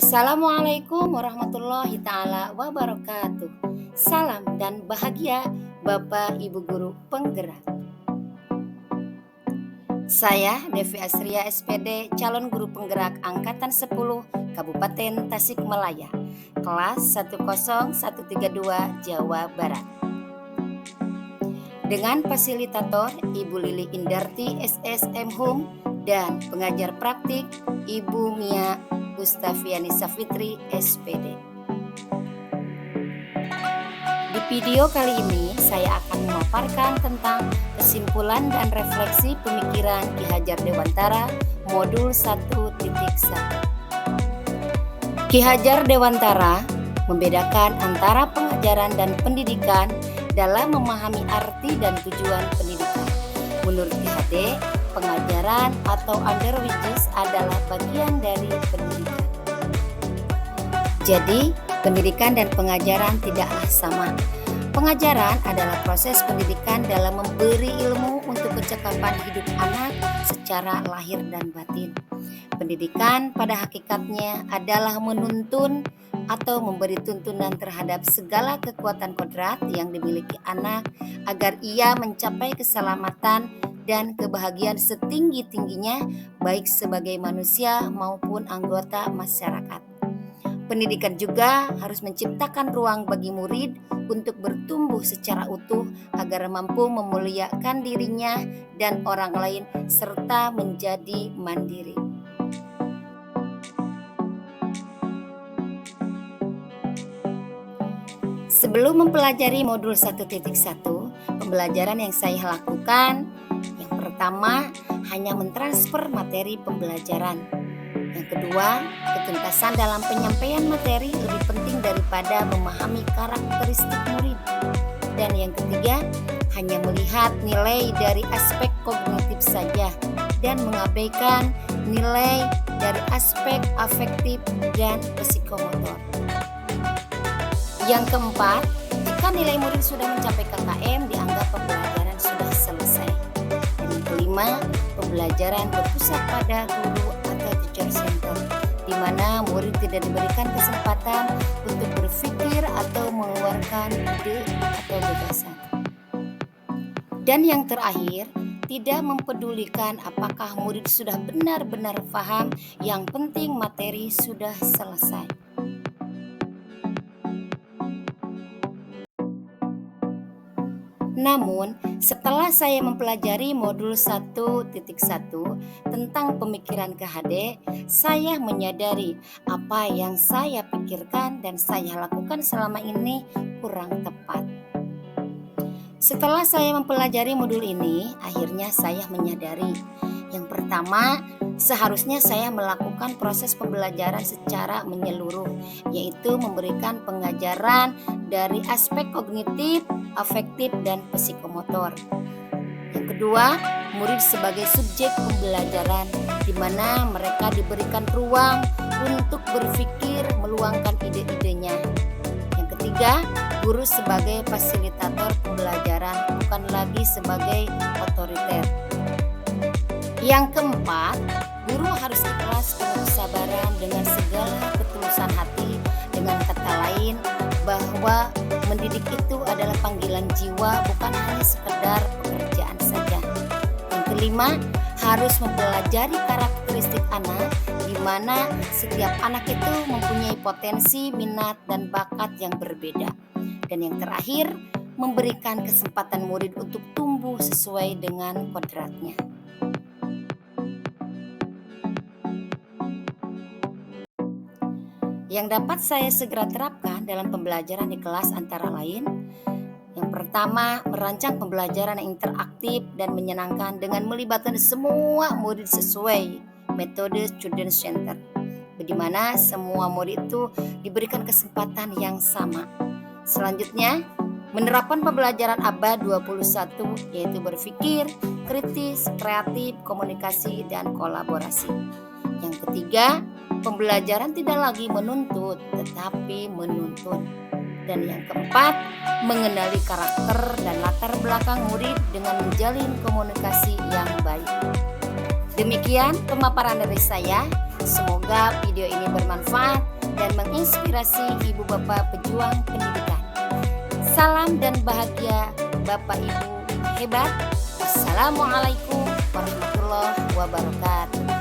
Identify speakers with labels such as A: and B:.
A: Assalamualaikum warahmatullahi taala wabarakatuh. Salam dan bahagia Bapak Ibu guru penggerak. Saya Devi Asria SPD, calon guru penggerak angkatan 10 Kabupaten Tasikmalaya, kelas 10132 Jawa Barat. Dengan fasilitator Ibu Lili Indarti SSM Hum dan pengajar praktik Ibu Mia Gustaviani Safitri SPD. Di video kali ini saya akan memaparkan tentang kesimpulan dan refleksi pemikiran Ki Hajar Dewantara modul 1.1. Ki Hajar Dewantara membedakan antara pengajaran dan pendidikan dalam memahami arti dan tujuan pendidikan. Menurut Ki HD, pengajaran atau underwidges adalah bagian dari pendidikan. Jadi, pendidikan dan pengajaran tidaklah sama. Pengajaran adalah proses pendidikan dalam memberi ilmu untuk kecakapan hidup anak secara lahir dan batin. Pendidikan pada hakikatnya adalah menuntun atau memberi tuntunan terhadap segala kekuatan kodrat yang dimiliki anak agar ia mencapai keselamatan dan kebahagiaan setinggi-tingginya baik sebagai manusia maupun anggota masyarakat. Pendidikan juga harus menciptakan ruang bagi murid untuk bertumbuh secara utuh agar mampu memuliakan dirinya dan orang lain serta menjadi mandiri. Sebelum mempelajari modul 1.1, pembelajaran yang saya lakukan yang pertama hanya mentransfer materi pembelajaran. Yang kedua, ketuntasan dalam penyampaian materi lebih penting daripada memahami karakteristik murid. Dan yang ketiga, hanya melihat nilai dari aspek kognitif saja dan mengabaikan nilai dari aspek afektif dan psikomotor. Yang keempat, jika nilai murid sudah mencapai KKM, dianggap pembelajaran sudah selesai. Dan yang kelima, pembelajaran berpusat pada guru atau teacher center, di mana murid tidak diberikan kesempatan untuk berpikir atau mengeluarkan ide atau gagasan. Dan yang terakhir, tidak mempedulikan apakah murid sudah benar-benar paham, yang penting materi sudah selesai. Namun, setelah saya mempelajari modul 1.1 tentang pemikiran KHD, saya menyadari apa yang saya pikirkan dan saya lakukan selama ini kurang tepat. Setelah saya mempelajari modul ini, akhirnya saya menyadari, yang pertama, seharusnya saya melakukan proses pembelajaran secara menyeluruh, yaitu memberikan pengajaran dari aspek kognitif, afektif, dan psikomotor. Yang kedua, murid sebagai subjek pembelajaran, di mana mereka diberikan ruang untuk berpikir, meluangkan ide-idenya. Yang ketiga, guru sebagai fasilitator pembelajaran, bukan lagi sebagai otoriter. Yang keempat, guru harus ikhlas penuh kesabaran dengan segala ketulusan hati. Dengan kata lain, bahwa mendidik itu adalah panggilan jiwa, bukan hanya sekedar pekerjaan saja. Yang kelima, harus mempelajari karakteristik anak, di mana setiap anak itu mempunyai potensi, minat, dan bakat yang berbeda. Dan yang terakhir, memberikan kesempatan murid untuk tumbuh sesuai dengan kodratnya. Yang dapat saya segera terapkan dalam pembelajaran di kelas antara lain, yang pertama, merancang pembelajaran yang interaktif dan menyenangkan dengan melibatkan semua murid sesuai metode student center, di mana semua murid itu diberikan kesempatan yang sama. Selanjutnya, menerapkan pembelajaran ABA 21, yaitu berpikir, kritis, kreatif, komunikasi, dan kolaborasi. Yang ketiga, pembelajaran tidak lagi menuntut, tetapi menuntun. Dan yang keempat, mengenali karakter dan latar belakang murid dengan menjalin komunikasi yang baik. Demikian pemaparan dari saya. Semoga video ini bermanfaat dan menginspirasi ibu bapak pejuang pendidikan. Salam dan bahagia Bapak Ibu hebat. Assalamualaikum warahmatullahi wabarakatuh.